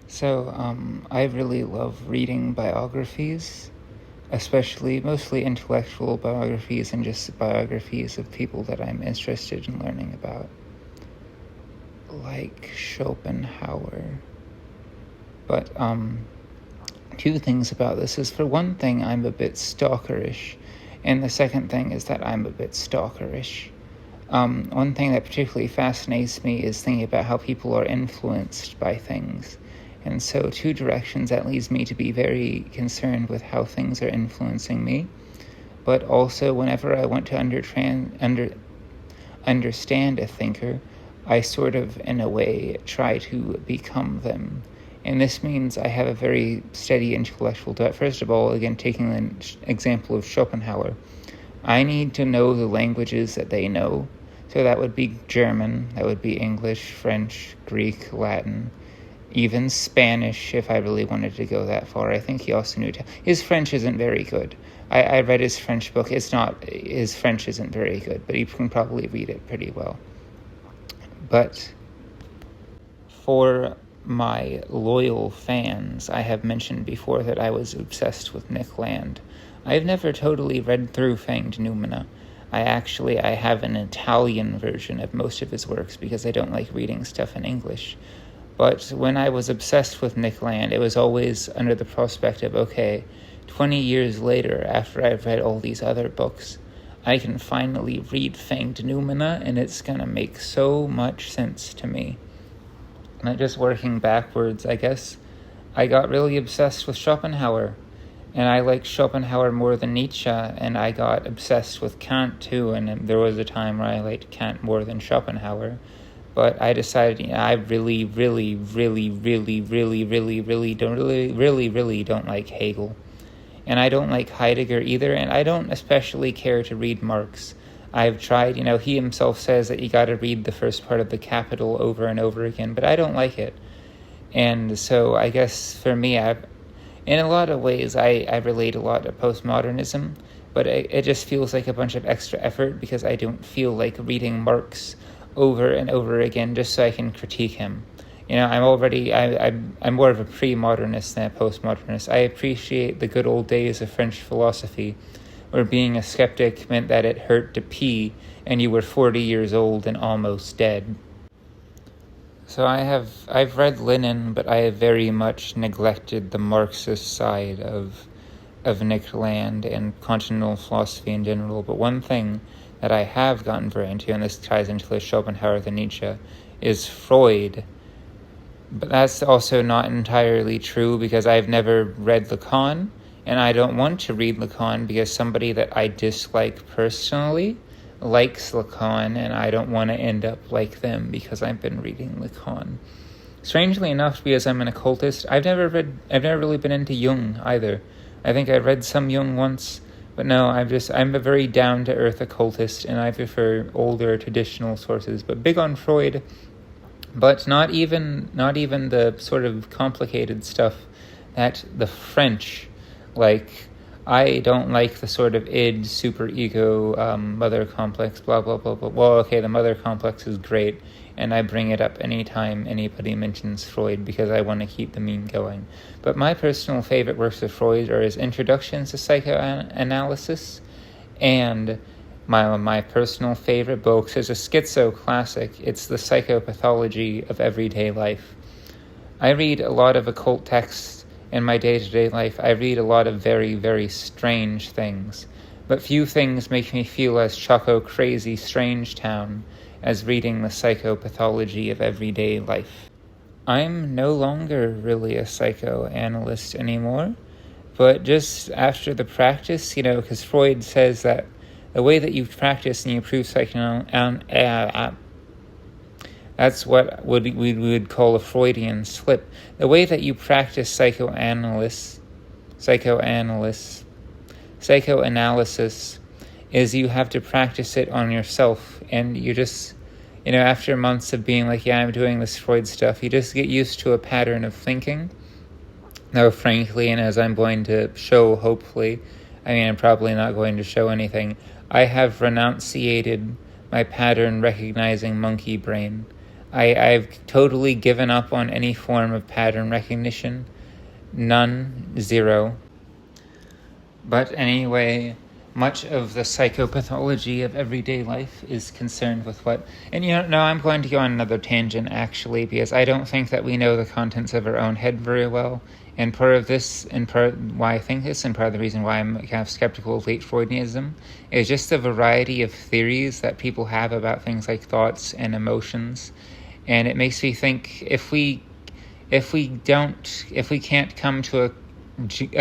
I really love reading biographies, mostly intellectual biographies and just biographies of people that I'm interested in learning about, like Schopenhauer. But, two things about this is, for one thing, I'm a bit stalkerish, and the second thing is that I'm a bit stalkerish. One thing that particularly fascinates me is thinking about how people are influenced by things. And so two directions that leads me to be very concerned with how things are influencing me. But also, whenever I want to understand a thinker, I sort of, in a way, try to become them. And this means I have a very steady intellectual diet. First of all, again, taking an example of Schopenhauer, I need to know the languages that they know. So that would be German, that would be English, French, Greek, Latin, even Spanish, if I really wanted to go that far. I think he also knew his French isn't very good. I read his French book. His French isn't very good, but he can probably read it pretty well. But for my loyal fans, I have mentioned before that I was obsessed with Nick Land. I've never totally read through Fanged Noumena. I have an Italian version of most of his works because I don't like reading stuff in English. But when I was obsessed with Nick Land, it was always under the prospect of, okay, 20 years later, after I've read all these other books, I can finally read Fanged Noumena, and it's going to make so much sense to me. And just working backwards, I guess, I got really obsessed with Schopenhauer. And I liked Schopenhauer more than Nietzsche, and I got obsessed with Kant too, and there was a time where I liked Kant more than Schopenhauer. But I decided, I really don't like Hegel. And I don't like Heidegger either, and I don't especially care to read Marx. I've tried, he himself says that you gotta read the first part of the Capital over and over again, but I don't like it. And so I guess for me, in a lot of ways, I relate a lot to postmodernism, but it just feels like a bunch of extra effort because I don't feel like reading Marx over and over again just so I can critique him. I'm more of a pre-modernist than a postmodernist. I appreciate the good old days of French philosophy, where being a skeptic meant that it hurt to pee and you were 40 years old and almost dead. So I've read Lenin, but I have very much neglected the Marxist side of Nick Land and continental philosophy in general. But one thing that I have gotten very into, and this ties into the Schopenhauer, the Nietzsche, is Freud. But that's also not entirely true because I've never read Lacan, and I don't want to read Lacan because somebody that I dislike personally likes Lacan, and I don't want to end up like them because I've been reading Lacan. Strangely enough, because I'm an occultist, I've never really been into Jung either. I think I read some Jung once, but no, I'm a very down-to-earth occultist, and I prefer older traditional sources, but big on Freud, but not even the sort of complicated stuff that the French like. I don't like the sort of id, superego, mother complex, blah, blah, blah, blah. Well, okay, the mother complex is great, and I bring it up anytime anybody mentions Freud because I want to keep the meme going. But my personal favorite works of Freud are his introductions to psychoanalysis, and my personal favorite books is a schizo classic. It's the psychopathology of everyday life. I read a lot of occult texts in my day-to-day life. I read a lot of very, very strange things, but few things make me feel as choco crazy strange town as reading the psychopathology of everyday life. I'm no longer really a psychoanalyst anymore, but just after the practice, because Freud says that the way that you practice and you prove psychoanalysis, that's what we would call a Freudian slip. The way that you practice psychoanalysis is you have to practice it on yourself. And you just, after months of being like, yeah, I'm doing this Freud stuff, you just get used to a pattern of thinking. Though frankly, and as I'm going to show, hopefully, I'm probably not going to show anything, I have renunciated my pattern recognizing monkey brain. I've totally given up on any form of pattern recognition. None, zero. But anyway, much of the psychopathology of everyday life is concerned with what... And no, I'm going to go on another tangent, actually, because I don't think that we know the contents of our own head very well. And part of this, and part why I think this, and part of the reason why I'm kind of skeptical of late Freudianism, is just the variety of theories that people have about things like thoughts and emotions. And it makes me think, if we can't come to a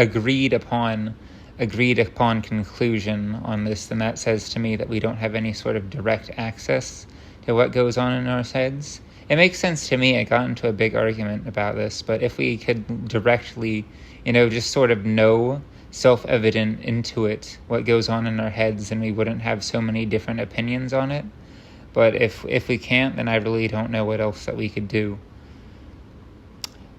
agreed upon conclusion on this, then that says to me that we don't have any sort of direct access to what goes on in our heads. It makes sense to me. I got into a big argument about this, but if we could directly, just sort of know self-evident intuit what goes on in our heads, then we wouldn't have so many different opinions on it. But if we can't, then I really don't know what else that we could do.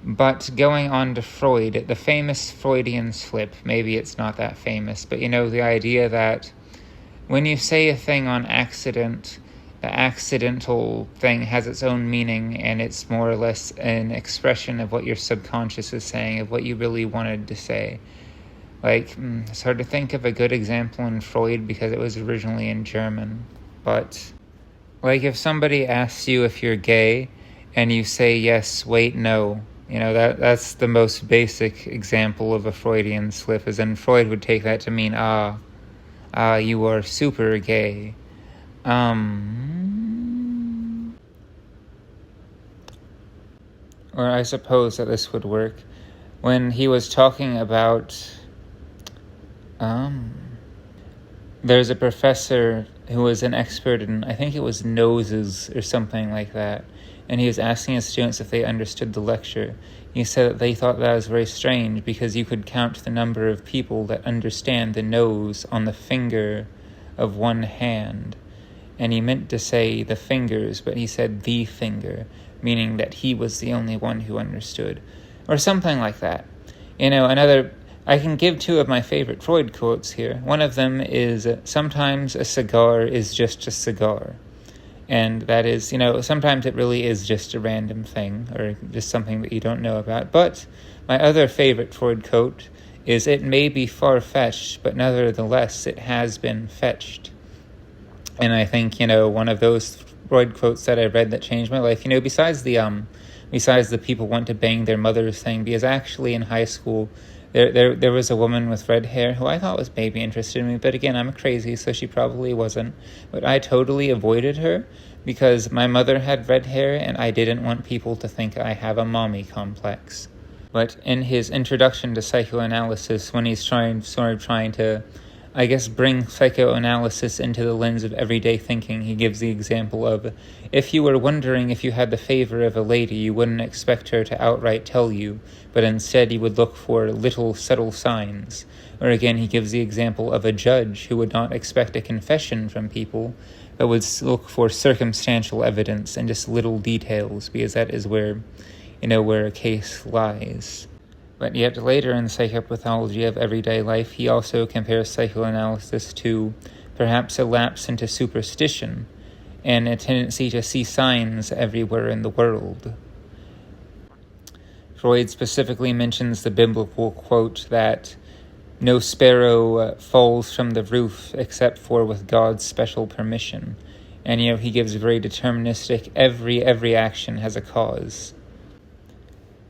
But going on to Freud, the famous Freudian slip, maybe it's not that famous, but the idea that when you say a thing on accident, the accidental thing has its own meaning, and it's more or less an expression of what your subconscious is saying, of what you really wanted to say. It's hard to think of a good example in Freud because it was originally in German, but if somebody asks you if you're gay, and you say yes, wait, no, that's the most basic example of a Freudian slip, as in Freud would take that to mean, you are super gay. Or I suppose that this would work when he was talking about, there's a professor who was an expert in, I think it was noses or something like that, and he was asking his students if they understood the lecture. He said that they thought that was very strange because you could count the number of people that understand the nose on the finger of one hand. And he meant to say the fingers, but he said the finger, meaning that he was the only one who understood. Or something like that. I can give two of my favorite Freud quotes here. One of them is, sometimes a cigar is just a cigar. And that is, sometimes it really is just a random thing, or just something that you don't know about. But my other favorite Freud quote is, it may be far-fetched, but nevertheless it has been fetched. And I think, one of those Freud quotes that I read that changed my life, besides the people want to bang their mothers thing, because actually in high school, there was a woman with red hair who I thought was maybe interested in me, but again, I'm crazy, so she probably wasn't. But I totally avoided her because my mother had red hair, and I didn't want people to think I have a mommy complex. But in his introduction to psychoanalysis, when he's trying to, I guess, bring psychoanalysis into the lens of everyday thinking, he gives the example of, if you were wondering if you had the favor of a lady, you wouldn't expect her to outright tell you, but instead you would look for little subtle signs. Or again, he gives the example of a judge who would not expect a confession from people, but would look for circumstantial evidence and just little details, because that is where a case lies. But yet later in psychopathology of everyday life, he also compares psychoanalysis to perhaps a lapse into superstition and a tendency to see signs everywhere in the world. Freud specifically mentions the biblical quote that no sparrow falls from the roof except for with God's special permission. And he gives very deterministic, every action has a cause.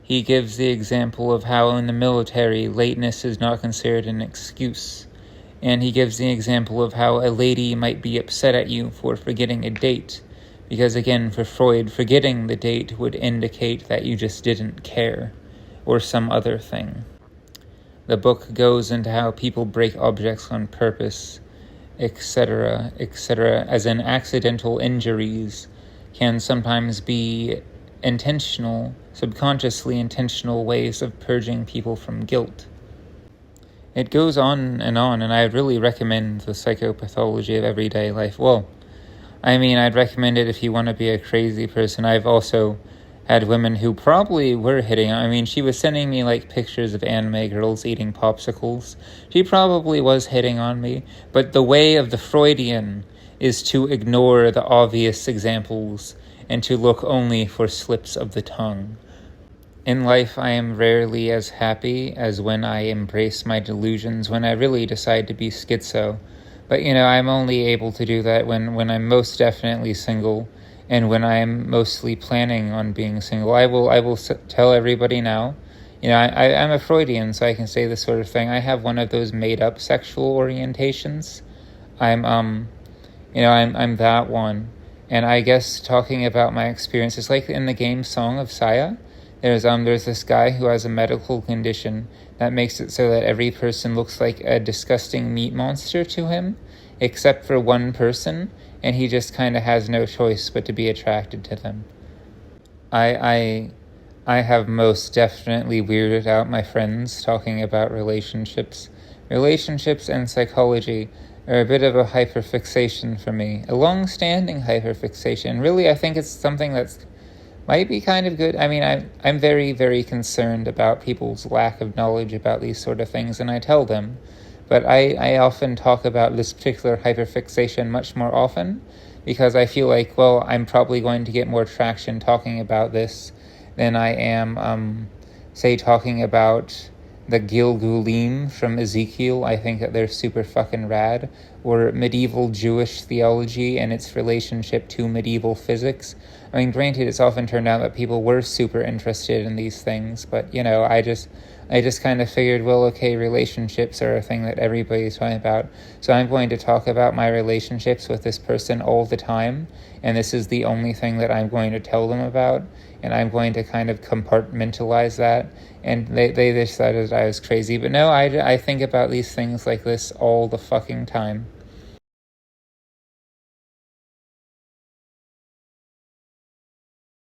He gives the example of how in the military, lateness is not considered an excuse. And he gives the example of how a lady might be upset at you for forgetting a date. Because again, for Freud, forgetting the date would indicate that you just didn't care, or some other thing. The book goes into how people break objects on purpose, etc., as in accidental injuries can sometimes be intentional, subconsciously intentional ways of purging people from guilt. It goes on, and I really recommend the psychopathology of everyday life. Well, I'd recommend it if you want to be a crazy person. I've also had women who probably were hitting. She was sending me pictures of anime girls eating popsicles. She probably was hitting on me, but the way of the Freudian is to ignore the obvious examples and to look only for slips of the tongue. In life, I am rarely as happy as when I embrace my delusions, when I really decide to be schizo. But, I'm only able to do that when I'm most definitely single, and when I'm mostly planning on being single. I will tell everybody now. I'm a Freudian, so I can say this sort of thing. I have one of those made-up sexual orientations. I'm that one. And I guess talking about my experiences, like in the game Song of Saya, there's this guy who has a medical condition that makes it so that every person looks like a disgusting meat monster to him, except for one person, and he just kind of has no choice but to be attracted to them. I have most definitely weirded out my friends talking about relationships. Relationships and psychology are a bit of a hyperfixation for me, a long-standing hyperfixation. Really, I think it's something that's might be kind of good. I mean, I'm very, very concerned about people's lack of knowledge about these sort of things, and I tell them. But I often talk about this particular hyperfixation much more often, because I feel like, well, I'm probably going to get more traction talking about this than I am, say, talking about the Gilgulim from Ezekiel. I think that they're super fucking rad. Or medieval Jewish theology and its relationship to medieval physics. I mean, granted, it's often turned out that people were super interested in these things, but, I just kind of figured, well, okay, relationships are a thing that everybody's talking about, so I'm going to talk about my relationships with this person all the time, and this is the only thing that I'm going to tell them about, and I'm going to kind of compartmentalize that, and they decided I was crazy, but no, I think about these things like this all the fucking time.